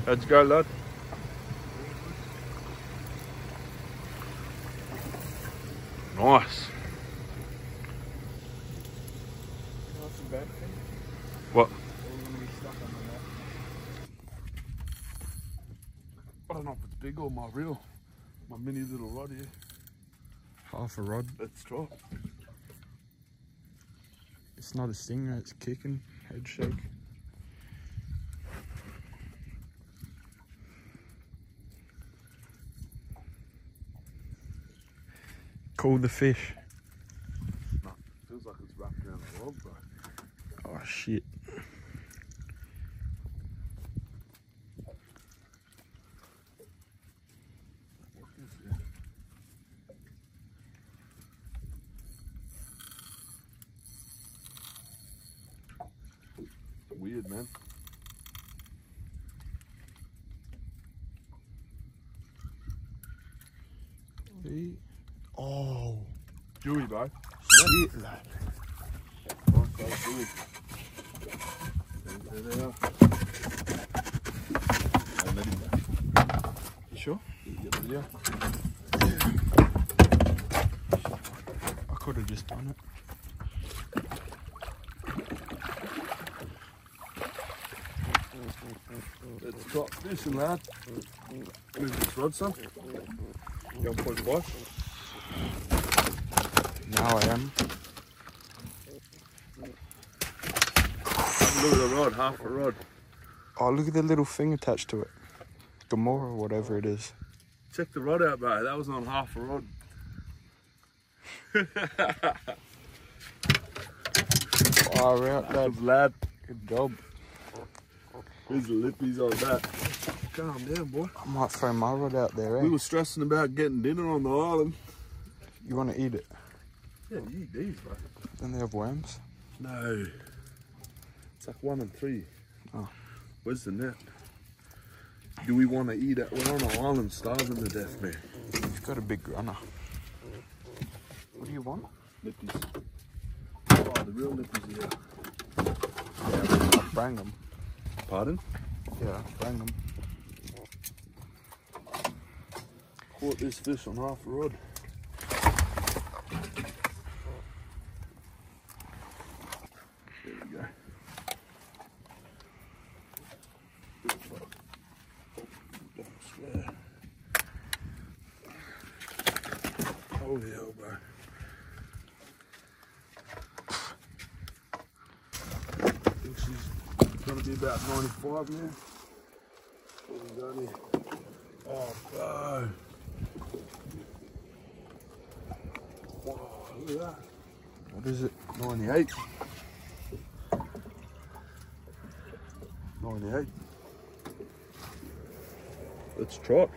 How'd you go, lad? Nice. What? I don't know if it's big or my reel. My mini little rod here. Half a rod. Let's try. It's not a stinger, it's kicking. Head shake. Call the fish. No, feels like it's wrapped around the log, bro. Oh shit. Weird, man. Oh. Dewy, bro. Shit, lad. Nice, bro. Dewy. There. I'll let him go. You sure? Yeah. I could have just done it. Let's drop fishing, lad. Move this rod, son. You on 0.5? Now I am. Look at the rod, half a rod. Oh, look at the little thing attached to it. Gamora or whatever it is. Check the rod out, bro. That was on half a rod. Far out, lad. Lad. Good job. Here's the lippies on that. Calm down, boy. I might throw my rod out there, eh? We were stressing about getting dinner on the island. You want to eat it? Yeah, you eat these, bro. Then they have worms? No. It's like 1 and 3. Oh. Where's the net? Do we want to eat it? We're on an island starving to death, man. You've got a big runner. What do you want? Lippies. Oh, the real lippies are here. Yeah, I'll bang them. Pardon? Yeah, bang them. Caught this fish on half a rod. There we go. Holy hell, bro. I think she's gonna be about 95 now. What have we got here? Oh, bro. Wow, look at that. What is it? 98. 98. Let's try it.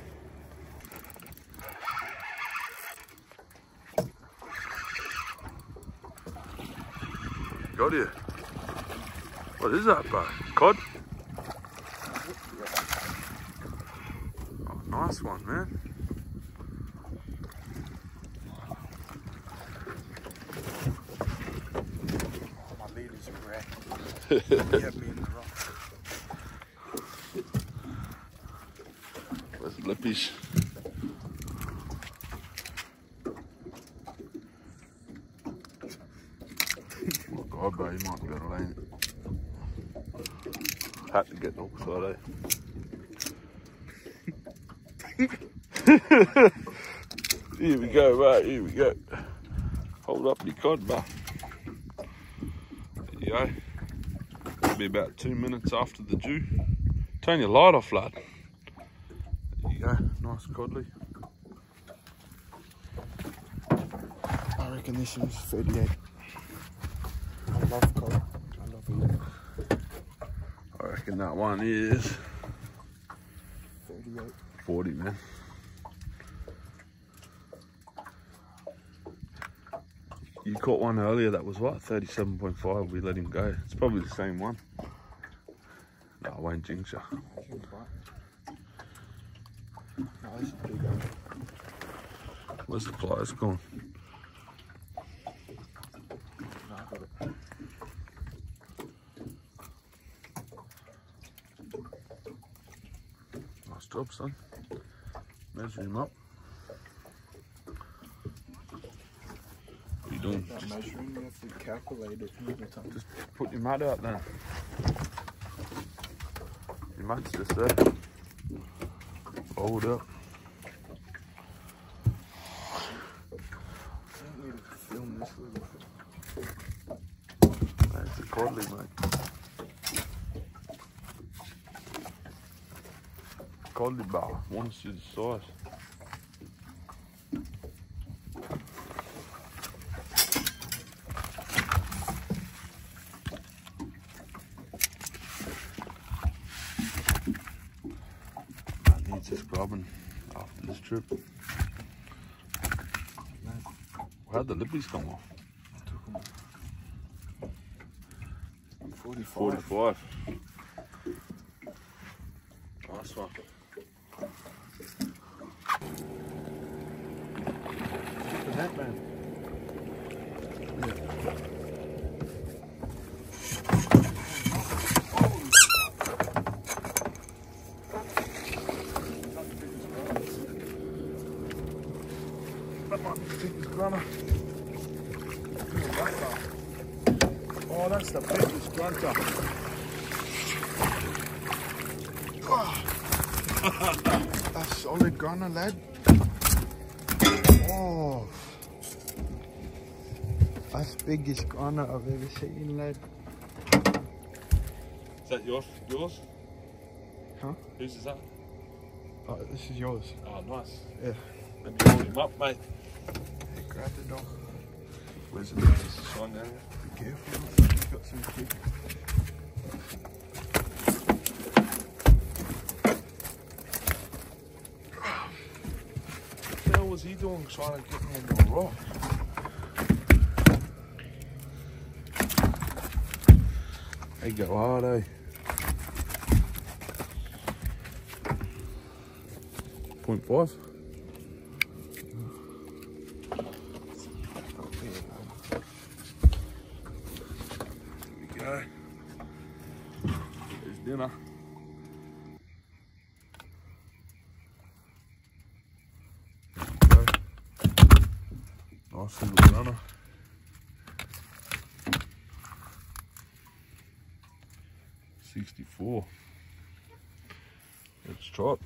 Got you. What is that, bro? Cod? Oh, nice one, man. My leader's a wreck. He had me in the rock. Where's the lippies? Oh God, bro, you might be able to lane it. Had to get the hook side, eh? Here we go, right, here we go. Hold up your cod, bro. There you go. It'll be about 2 minutes after the dew. Turn your light off, lad. There you go, nice codly. I reckon this one's 38. I love cod. I love it. I reckon that one is 38. 40, man. You caught one earlier that was what, 37.5. We let him go. It's probably the same one. No, I won't jinx you. No, this is big one. Where's the pliers gone? No, I got it. job, son. Measure him up. What are you doing? That measuring, you have to calculate it every time. Just put your mat out then. Your mat's just there. Fold up. I don't need to film this little. It's a quadly, mate. Quadly bar. Want to see the size. Just grubbing after this trip. How'd the lippies come off? Took them 45. 45. Nice one. Burnett, man. Oh, that's the biggest grunter. That's solid grunter, lad. Oh, that's the biggest grunter I've ever seen, lad. Is that yours? Huh? Whose is that? Oh, this is yours. Oh, nice. Yeah. Let me hold him up, mate. Hey, grab the dog. Where's the biggest sign down here? Be careful. Got some kick. What the hell was he doing trying to get me into a rock? They go hard, eh? 0.5. Here we go. There's dinner. Nice little runner. 64. Let's try it.